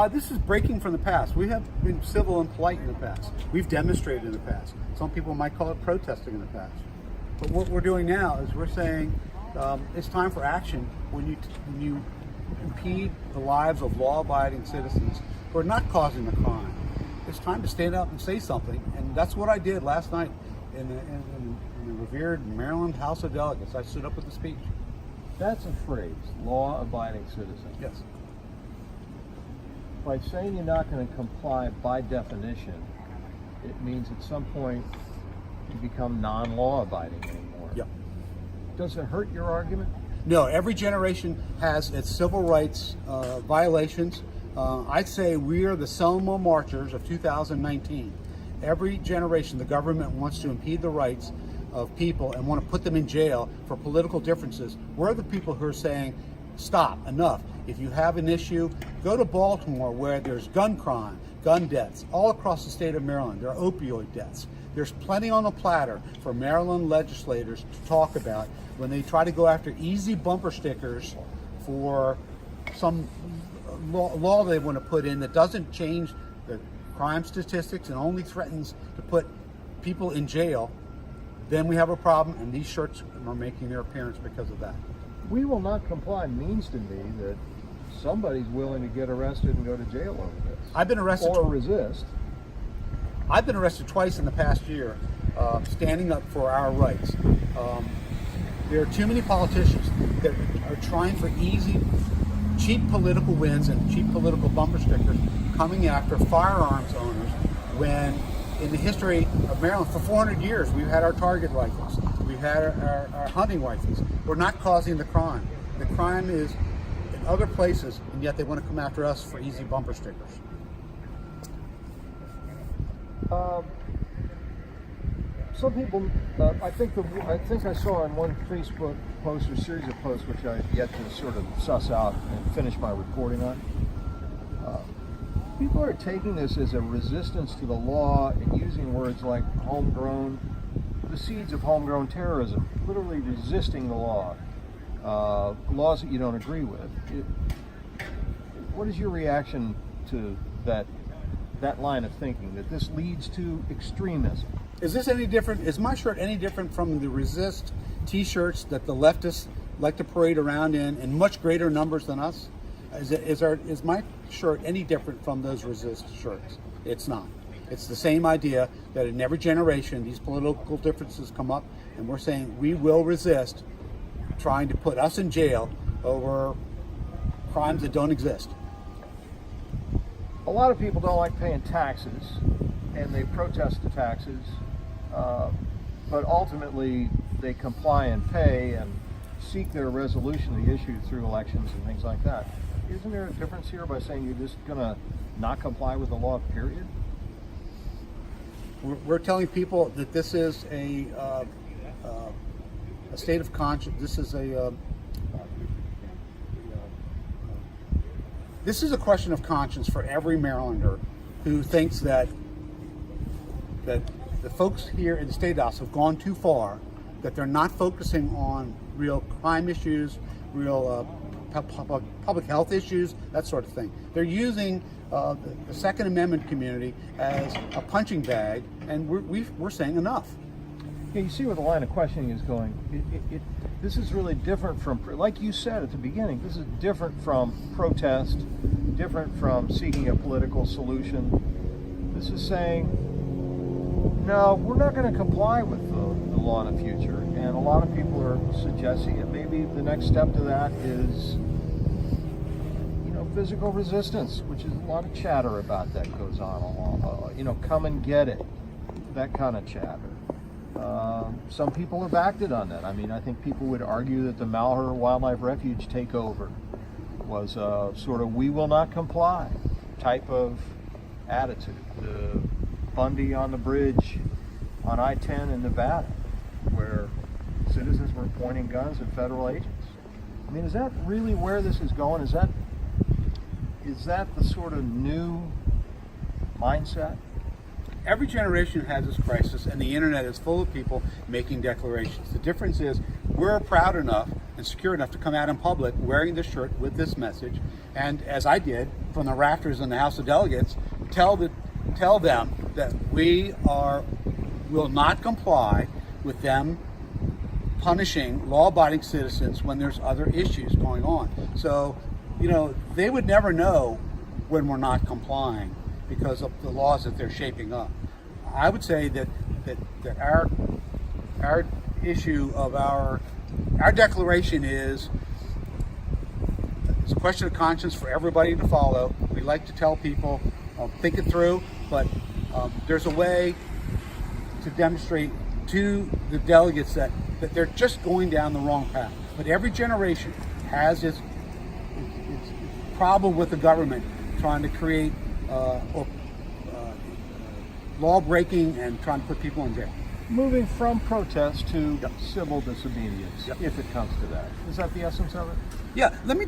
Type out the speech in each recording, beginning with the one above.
This is breaking from the past. We have been civil and polite in the past. We've demonstrated in the past. Some people might call it protesting in the past. But what we're doing now is we're saying it's time for action when you impede the lives of law-abiding citizens who are not causing the crime. It's time to stand up and say something, and that's what I did last night in the revered Maryland House of Delegates. I stood up with a speech. That's a phrase, law-abiding citizen. Yes. By saying you're not going to comply by definition, it means at some point you become non-law abiding anymore. Yep. Does it hurt your argument? No, every generation has its civil rights violations. I'd say we are the Selma marchers of 2019. Every generation, the government wants to impede the rights of people and want to put them in jail for political differences. We're the people who are saying, stop, enough. If you have an issue, go to Baltimore where there's gun crime, gun deaths. All across the state of Maryland, there are opioid deaths. There's plenty on the platter for Maryland legislators to talk about when they try to go after easy bumper stickers for some law they want to put in that doesn't change the crime statistics and only threatens to put people in jail. Then we have a problem, and these shirts are making their appearance because of that. We will not comply means to me that somebody's willing to get arrested and go to jail over this. I've been arrested or resist. I've been arrested twice in the past year, standing up for our rights. There are too many politicians that are trying for easy, cheap political wins and cheap political bumper stickers coming after firearms owners when in the history of Maryland for 400 years we've had our target rifles, we've had our hunting rifles. We're not causing the crime. The crime is in other places, and yet they want to come after us for easy bumper stickers. Some people, I think I saw on one Facebook post or series of posts, which I have yet to sort of suss out and finish my reporting on. People are taking this as a resistance to the law and using words like homegrown, the seeds of homegrown terrorism, literally resisting the law, laws that you don't agree with. What is your reaction to that line of thinking, that this leads to extremism? Is this any different? Is my shirt any different from the resist t-shirts that the leftists like to parade around in much greater numbers than us? Is my shirt any different from those resist shirts? It's not. It's the same idea that in every generation these political differences come up, and we're saying we will resist trying to put us in jail over crimes that don't exist. A lot of people don't like paying taxes, and they protest the taxes, but ultimately they comply and pay and seek their resolution of the issue through elections and things like that. Isn't there a difference here by saying you're just going to not comply with the law, period? We're telling people that this is a state of conscience. This is a question of conscience for every Marylander who thinks that the folks here in the Statehouse have gone too far, that they're not focusing on real crime issues, real public health issues, that sort of thing. They're using the Second Amendment community as a punching bag, and we're saying enough. Yeah, you see where the line of questioning is going. This is really different from, like you said at the beginning, this is different from protest, different from seeking a political solution. This is saying, no, we're not going to comply with the law in the future. And a lot of people are suggesting that maybe the next step to that is, physical resistance, which is a lot of chatter about that goes on along. Come and get it, that kind of chatter. Some people have acted on that. I mean, I think people would argue that the Malheur Wildlife Refuge takeover was sort of we will not comply type of attitude. The Bundy on the bridge on I-10 in Nevada, where citizens were pointing guns at federal agents. I mean, is that really where this is going? Is that the sort of new mindset? Every generation has its crisis, and the internet is full of people making declarations. The difference is we're proud enough and secure enough to come out in public wearing this shirt with this message, and as I did, from the rafters in the House of Delegates, tell them that we will not comply with them punishing law-abiding citizens when there's other issues going on. So, they would never know when we're not complying because of the laws that they're shaping up. I would say that our issue of our declaration is it's a question of conscience for everybody to follow. We like to tell people, think it through, but there's a way to demonstrate to the delegates that they're just going down the wrong path. But every generation has its problem with the government trying to create law breaking and trying to put people in jail. Moving from protest to civil disobedience, if it comes to that. Is that the essence of it? Yeah, let me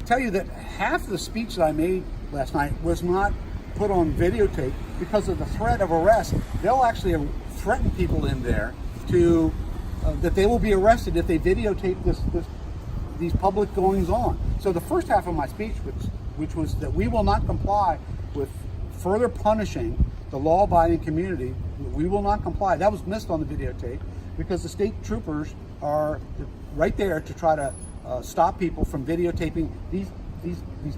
tell you that half the speech that I made last night was not put on videotape because of the threat of arrest. They'll actually threaten people in there to that they will be arrested if they videotape these public goings on. So the first half of my speech, which was that we will not comply with further punishing the law-abiding community, we will not comply. That was missed on the videotape because the state troopers are right there to try to stop people from videotaping these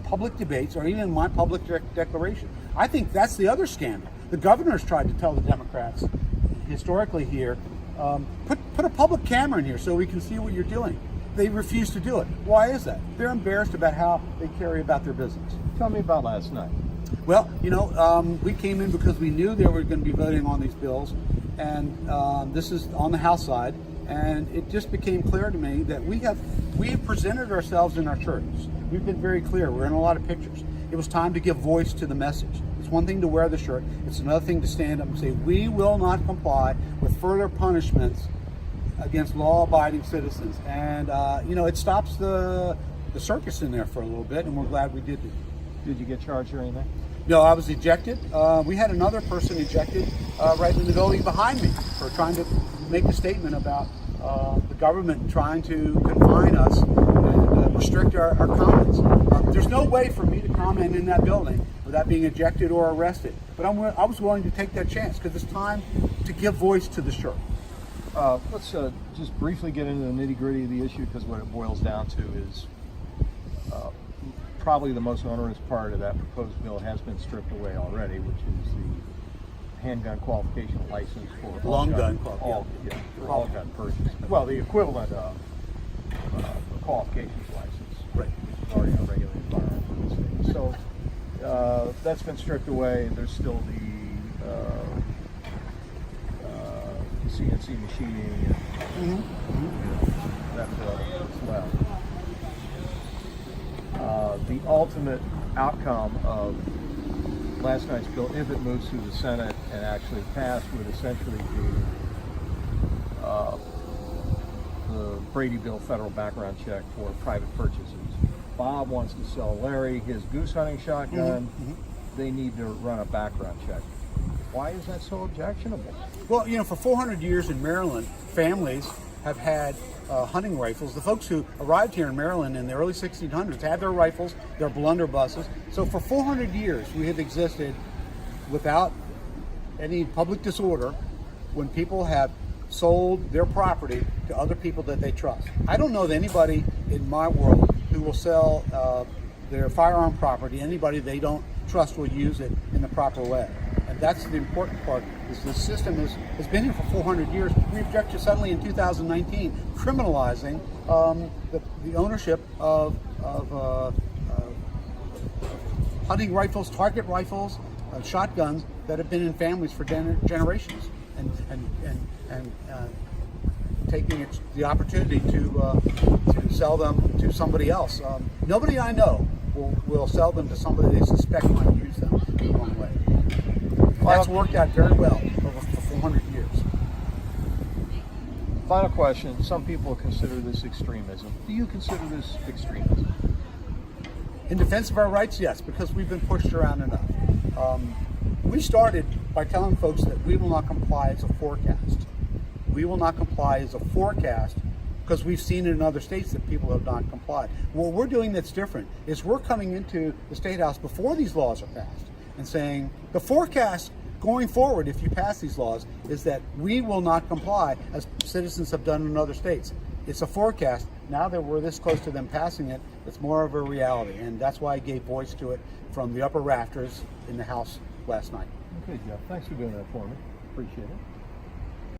public debates or even my public declaration. I think that's the other scandal. The governor's tried to tell the Democrats historically here, put a public camera in here so we can see what you're doing. They refuse to do it. Why is that? They're embarrassed about how they carry about their business. Tell me about last night. Well, we came in because we knew they were going to be voting on these bills, and this is on the House side, and it just became clear to me that we have presented ourselves in our shirts. We've been very clear. We're in a lot of pictures. It was time to give voice to the message. It's one thing to wear the shirt. It's another thing to stand up and say, we will not comply with further punishments against law-abiding citizens. And, it stops the circus in there for a little bit, and we're glad we did it. Did you get charged or anything? No, I was ejected. We had another person ejected right in the building behind me for trying to make a statement about the government trying to confine us and restrict our comments. There's no way for me to comment in that building without being ejected or arrested. But I was willing to take that chance because it's time to give voice to the shirt. Let's just briefly get into the nitty-gritty of the issue, because what it boils down to is probably the most onerous part of that proposed bill has been stripped away already, which is the handgun qualification license for long gun purchase. Well, the equivalent of qualifications license. Right. Already a regulated firearm for the state. So that's been stripped away. There's still the CNC machining and that's left. The ultimate outcome of last night's bill, if it moves through the Senate and actually passed, would essentially be the Brady bill federal background check for private purchases. Bob wants to sell Larry his goose hunting shotgun. They need to run a background check. Why is that so objectionable? Well, for 400 years in Maryland, families have had hunting rifles. The folks who arrived here in Maryland in the early 1600s had their rifles, their blunderbusses. So for 400 years, we have existed without any public disorder when people have sold their property to other people that they trust. I don't know of anybody in my world who will sell their firearm property. Anybody they don't trust will use it in the proper way. And that's the important part, is the system has been here for 400 years. We object to suddenly in 2019 criminalizing the ownership of hunting rifles, target rifles, shotguns that have been in families for generations, and taking the opportunity to sell them to somebody else. Nobody I know will sell them to somebody they suspect might use them in the wrong way. That's worked out very well for 400 years. Final question. Some people consider this extremism. Do you consider this extremism? In defense of our rights, yes, because we've been pushed around enough. We started by telling folks that we will not comply as a forecast. We will not comply as a forecast because we've seen it in other states that people have not complied. What we're doing that's different is we're coming into the State House before these laws are passed and saying the forecast going forward, if you pass these laws, is that we will not comply as citizens have done in other states. It's a forecast. Now that we're this close to them passing it, it's more of a reality, and that's why I gave voice to it from the upper rafters in the House last night. Okay, Jeff, thanks for doing that for me. Appreciate it.